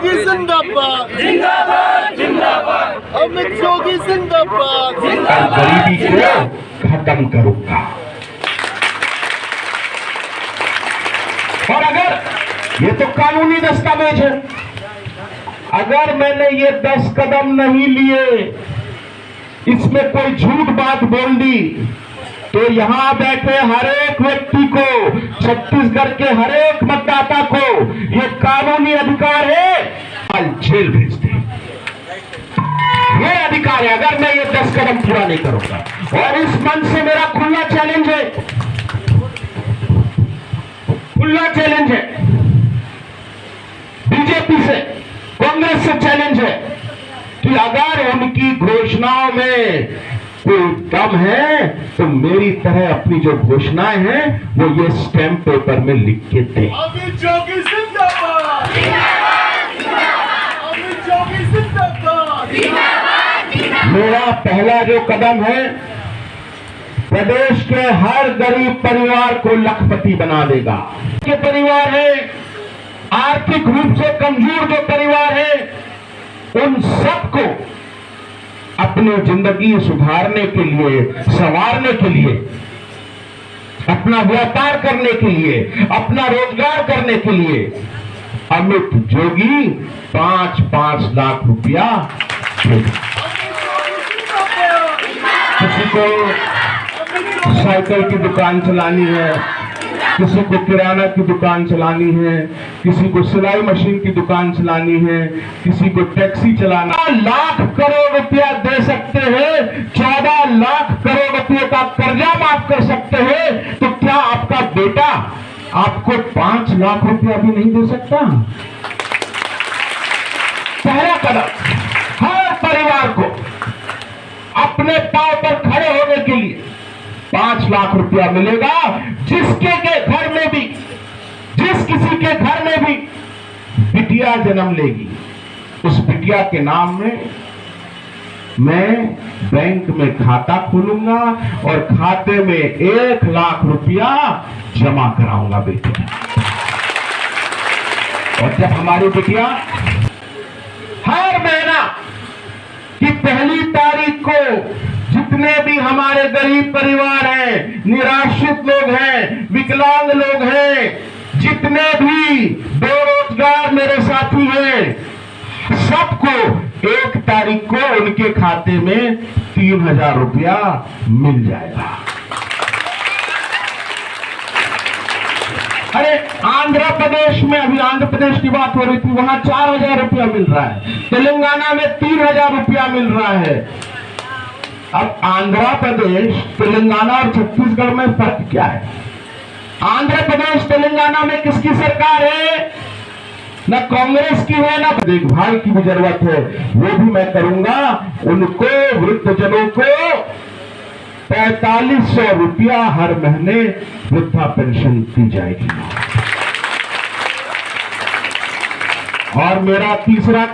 योगी जिंदाबाद जिंदाबाद जिंदाबाद। अमित योगी जिंदाबाद गरीबी को खत्म करूंगा। और अगर ये तो कानूनी दस्तावेज है, अगर मैंने ये 10 कदम नहीं लिए, इसमें कोई झूठ बात बोल दी, तो यहां बैठे हर एक व्यक्ति को, छत्तीसगढ़ के हर एक मतदाता को ये कानूनी अधिकार है, आज जेल भेज दे। ये अधिकार है अगर मैं ये 10 कदम पूरा नहीं करूंगा। और इस मंच से मेरा खुला चैलेंज है, खुला चैलेंज है, बीजेपी से, कांग्रेस से चैलेंज है कि अगर उनकी घोषणाओं में कोई दम है तो मेरी तरह अपनी जो घोषणाएं हैं वो ये स्टैम्प पेपर में लिख के दे। अमित योगी जिंदाबाद अमित योगी जिंदाबाद। मेरा पहला जो कदम है, प्रदेश के हर गरीब परिवार को लखपति बना देगा। के परिवार है, आर्थिक रूप से कमजोर जो परिवार है, उन सबको अपनी जिंदगी सुधारने के लिए, संवारने के लिए, अपना व्यापार करने के लिए, अपना रोजगार करने के लिए अमित जोगी 5-5 लाख रुपया देगा। किसी को साइकिल की दुकान चलानी है, किसी को किराना की दुकान चलानी है, किसी को सिलाई मशीन की दुकान चलानी है, किसी को टैक्सी चलाना, 14 लाख करोड़ रुपया दे सकते हैं, 14 लाख करोड़ रुपये का कर्जा माफ कर सकते हैं, तो क्या आपका बेटा आपको 5 लाख रुपया भी नहीं दे सकता? पहला कदम, हर परिवार को अपने पांव पर खड़े होने के लिए 5 लाख रुपया मिलेगा। जिसके के घर में भी, जिस किसी के घर में भी बिटिया जन्म लेगी, उस बिटिया के नाम में मैं बैंक में खाता खोलूंगा और खाते में 1 लाख रुपया जमा कराऊंगा बेटिया। और जब हमारी बिटिया हर महीना की पहली तारीख को, जितने भी हमारे गरीब परिवार हैं, निराश्रित लोग हैं, विकलांग लोग हैं, जितने भी बेरोजगार मेरे साथी हैं, सबको 1 तारीख को उनके खाते में 3000 रुपया मिल जाएगा। अरे आंध्र प्रदेश में, अभी आंध्र प्रदेश की बात हो रही थी, वहां 4000 रुपया मिल रहा है, तेलंगाना में 3000 रुपया मिल रहा है। अब आंध्र प्रदेश, तेलंगाना और छत्तीसगढ़ में फर्क क्या है? आंध्र प्रदेश, तेलंगाना में किसकी सरकार है? न कांग्रेस की है, न देखभाल की भी जरूरत है, वो भी मैं करूंगा। उनको, वृद्धजनों को 4500 रुपया हर महीने वृद्धा पेंशन दी जाएगी। और मेरा तीसरा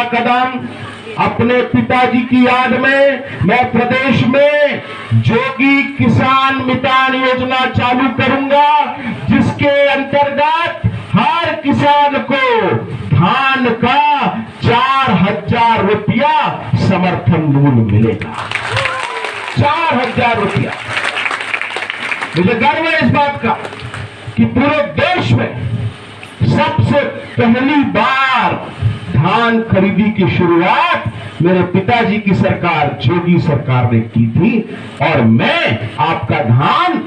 कदम अपने पिताजी की याद में मैं प्रदेश में जोगी किसान मितान योजना चालू करूंगा, जिसके अंतर्गत हर किसान को धान का 4000 रुपया समर्थन मूल्य मिलेगा। 4000 रुपया। मुझे गर्व है इस बात का कि पूरे देश में सबसे पहली बार धान खरीदी की शुरुआत मेरे पिताजी की सरकार, जोगी सरकार ने की थी, और मैं आपका धान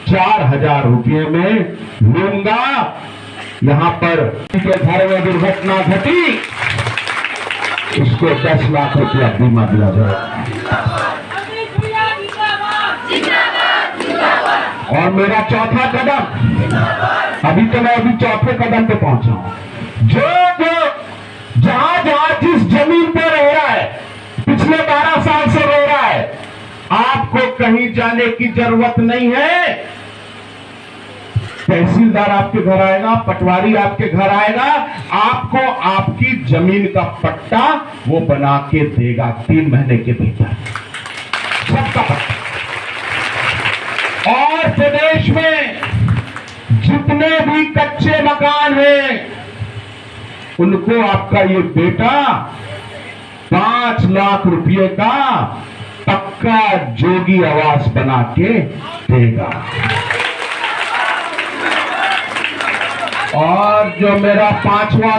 4000 रुपये में लूंगा। यहां पर के घर में दुर्घटना घटी, उसको 10 लाख रुपया बीमा दिया जाएगा। और मेरा चौथा कदम, अभी तो मैं चौथे कदम पे पहुंचा हूं। जो जहां जिस जमीन पे रह रहा है, पिछले 12 साल से रह रहा है, आपको कहीं जाने की जरूरत नहीं है। तहसीलदार आपके घर आएगा, पटवारी आपके घर आएगा, आपको आपकी जमीन का पट्टा वो बना के देगा 3 महीने के भीतर, सबका पट्टा। और प्रदेश में जितने भी कच्चे मकान हैं उनको आपका ये बेटा 5 लाख रुपए का पक्का जोगी आवास बना के देगा। और जो मेरा पांचवा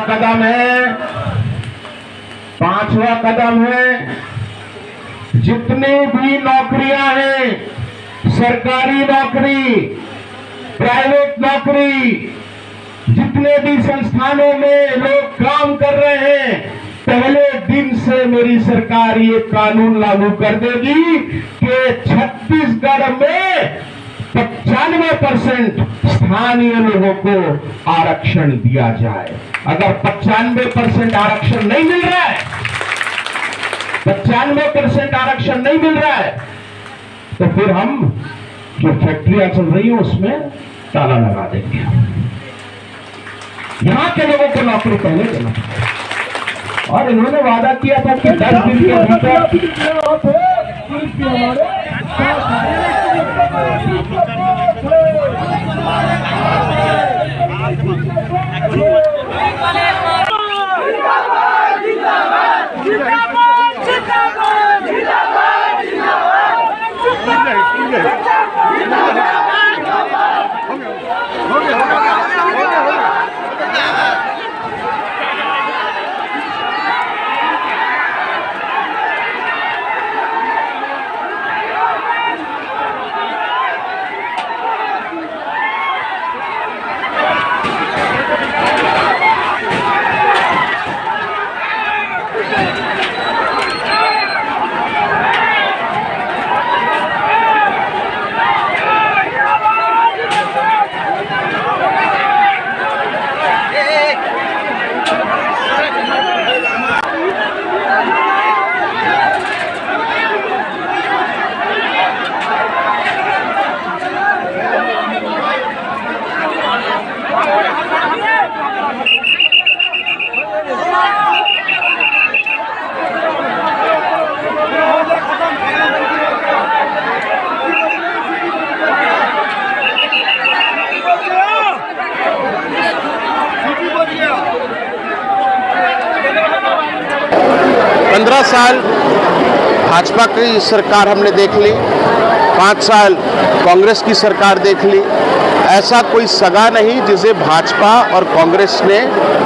कदम है, जितनी भी नौकरियां हैं, सरकारी नौकरी, प्राइवेट नौकरी, जितने भी संस्थानों में लोग काम कर रहे हैं, पहले दिन से मेरी सरकार ये कानून लागू कर देगी कि छत्तीसगढ़ में 95% स्थानीय लोगों को आरक्षण दिया जाए। अगर 95% आरक्षण नहीं मिल रहा है, 95% आरक्षण नहीं मिल रहा है, तो फिर हम जो फैक्ट्रियां चल रही हैं उसमें ताला लगा देंगे। यहां के लोगों को नौकरी पहले देना चाहिए। और इन्होंने वादा किया था कि 10 दिन के भीतर साल भाजपा की सरकार हमने देख ली, 5 साल कांग्रेस की सरकार देख ली। ऐसा कोई सगा नहीं जिसे भाजपा और कांग्रेस ने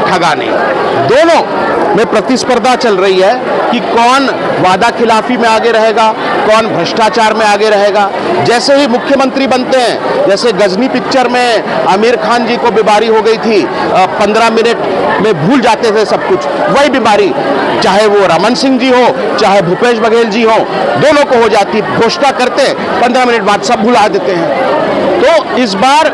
ठगा नहीं। दोनों में प्रतिस्पर्धा चल रही है कि कौन वादा खिलाफी में आगे रहेगा, कौन भ्रष्टाचार में आगे रहेगा। जैसे ही मुख्यमंत्री बनते हैं, जैसे गजनी पिक्चर में आमिर खान जी को बीमारी हो गई थी, 15 मिनट में भूल जाते थे सब कुछ, वही बीमारी चाहे वो रमन सिंह जी हो, चाहे भूपेश बघेल जी हो, दोनों को हो जाती। घोषणा करते 15 मिनट बाद सब भुला देते हैं। तो इस बार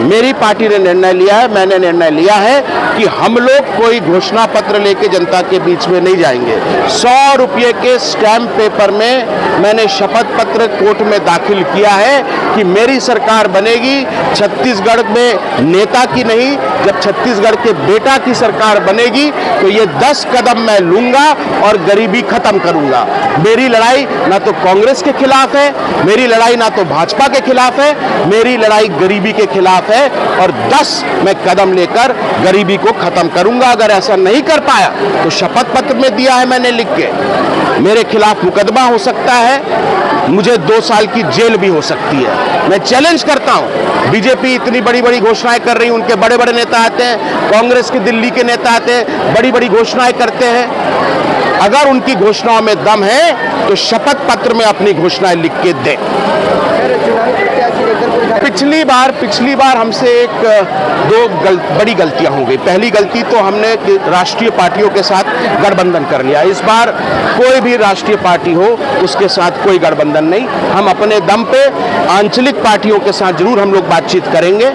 मेरी पार्टी ने निर्णय लिया है, मैंने निर्णय लिया है कि हम लोग कोई घोषणा पत्र लेके जनता के बीच में नहीं जाएंगे। 100 रुपये के स्टैम्प पेपर में मैंने शपथ पत्र कोर्ट में दाखिल किया है कि मेरी सरकार बनेगी छत्तीसगढ़ में नेता की नहीं, जब छत्तीसगढ़ के बेटा की सरकार बनेगी तो ये 10 कदम मैं लूंगा और गरीबी खत्म करूंगा। मेरी लड़ाई ना तो कांग्रेस के खिलाफ है, मेरी लड़ाई ना तो भाजपा के खिलाफ है, मेरी लड़ाई गरीबी के खिलाफ है और 10 मैं कदम लेकर गरीबी को खत्म करूंगा। अगर ऐसा नहीं कर पाया तो शपथ पत्र में दिया है मैंने लिख के, मेरे खिलाफ मुकदमा हो सकता है, मुझे 2 साल की जेल भी हो सकती है। मैं चैलेंज करता हूं, बीजेपी इतनी बड़ी बड़ी घोषणाएं कर रही है, उनके बड़े बड़े नेता आते हैं, कांग्रेस के दिल्ली के नेता आते हैं, बड़ी बड़ी घोषणाएं करते हैं। अगर उनकी घोषणाओं में दम है तो शपथ पत्र में अपनी घोषणाएं लिख के दें। पिछली बार हमसे दो बड़ी गलतियां हो गई। पहली गलती तो हमने राष्ट्रीय पार्टियों के साथ गठबंधन कर लिया। इस बार कोई भी राष्ट्रीय पार्टी हो उसके साथ कोई गठबंधन नहीं। हम अपने दम पे आंचलिक पार्टियों के साथ जरूर हम लोग बातचीत करेंगे,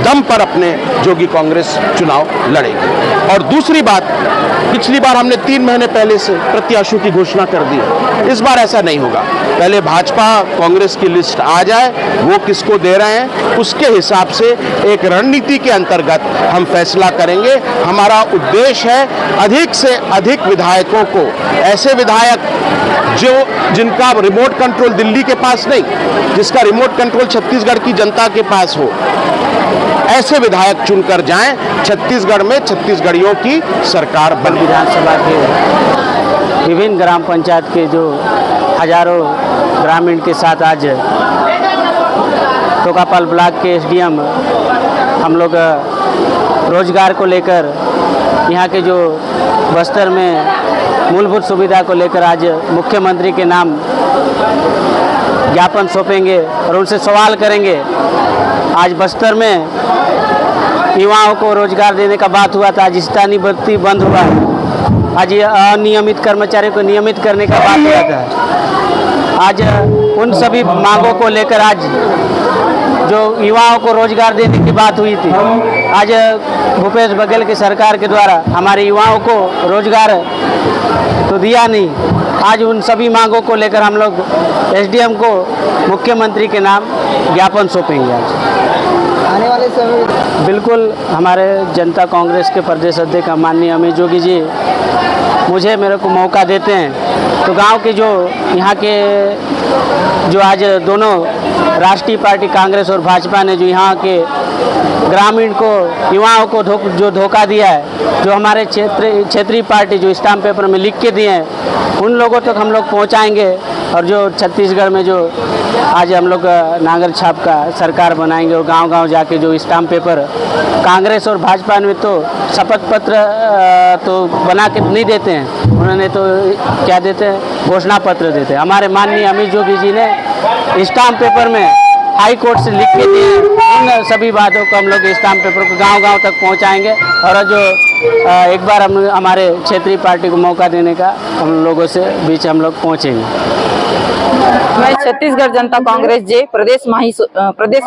दम पर अपने जोगी कांग्रेस चुनाव लड़ेगी। और दूसरी बात, पिछली बार हमने 3 महीने पहले से प्रत्याशियों की घोषणा कर दी, इस बार ऐसा नहीं होगा। पहले भाजपा कांग्रेस की लिस्ट आ जाए, वो किसको दे रहे हैं उसके हिसाब से एक रणनीति के अंतर्गत हम फैसला करेंगे। हमारा उद्देश्य है अधिक से अधिक विधायकों को, ऐसे विधायक जिनका रिमोट कंट्रोल दिल्ली के पास नहीं, जिसका रिमोट कंट्रोल छत्तीसगढ़ की जनता के पास हो, ऐसे विधायक चुनकर जाएं, छत्तीसगढ़ में छत्तीसगढ़ियों की सरकार बने। विधानसभा के विभिन्न ग्राम पंचायत के जो हजारों ग्रामीण के साथ आज तोकापाल ब्लॉक के एसडीएम हम लोग रोजगार को लेकर यहाँ के जो बस्तर में मूलभूत सुविधा को लेकर आज मुख्यमंत्री के नाम ज्ञापन सौंपेंगे और उनसे सवाल करेंगे। आज बस्तर में युवाओं को रोजगार देने का बात हुआ था, आज स्थानीय भर्ती बंद हुआ, आज ये अनियमित कर्मचारियों को नियमित करने का बात हुआ था। आज उन सभी मांगों को लेकर आज जो युवाओं को रोजगार देने की बात हुई थी, आज भूपेश बघेल की सरकार के द्वारा हमारे युवाओं को रोजगार तो दिया नहीं। आज उन सभी मांगों को लेकर हम लोग एसडीएम को मुख्यमंत्री के नाम ज्ञापन सौंपेंगे। आज आने वाले समय बिल्कुल हमारे जनता कांग्रेस के प्रदेश अध्यक्ष माननीय अमित जोगी जी मेरे को मौका देते हैं तो गांव के जो यहाँ के जो आज दोनों राष्ट्रीय पार्टी कांग्रेस और भाजपा ने जो यहाँ के ग्रामीण को युवाओं को जो धोखा दिया है, जो हमारे क्षेत्रीय पार्टी जो स्टाम्प पेपर में लिख के दिए हैं, उन लोगों तक हम लोग पहुँचाएँगे। और जो छत्तीसगढ़ में जो आज हम लोग नांगर छाप का सरकार बनाएंगे और गांव-गांव जाके जो स्टाम्प पेपर कांग्रेस और भाजपा ने तो शपथ पत्र तो बना के नहीं देते हैं, उन्होंने तो क्या देते हैं, घोषणा पत्र देते हैं। हमारे माननीय अमित जोगी जी ने स्टाम्प पेपर में हाई कोर्ट से लिख के दिए, उन सभी बातों को हम लोग स्टाम्प पेपर को गांव-गांव तक पहुंचाएंगे। और जो एक बार हम हमारे क्षेत्रीय पार्टी को मौका देने का हम लोगों से बीच हम लोग पहुंचेंगे। मैं छत्तीसगढ़ जनता कांग्रेस जे प्रदेश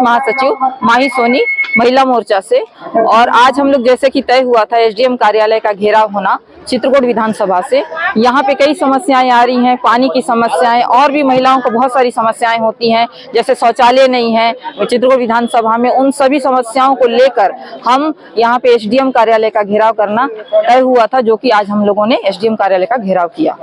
महासचिव माही सोनी महिला मोर्चा से, और आज हम लोग जैसे कि तय हुआ था एसडीएम कार्यालय का घेराव होना चित्रकूट विधानसभा से। यहाँ पे कई समस्याएं आ रही हैं, पानी की समस्याएं और भी महिलाओं को बहुत सारी समस्याएं होती हैं, जैसे शौचालय नहीं है चित्रकूट विधानसभा में। उन सभी समस्याओं को लेकर हम यहाँ पे एसडीएम कार्यालय का घेराव करना तय हुआ था, जो कि आज हम लोगों ने एसडीएम कार्यालय का घेराव किया।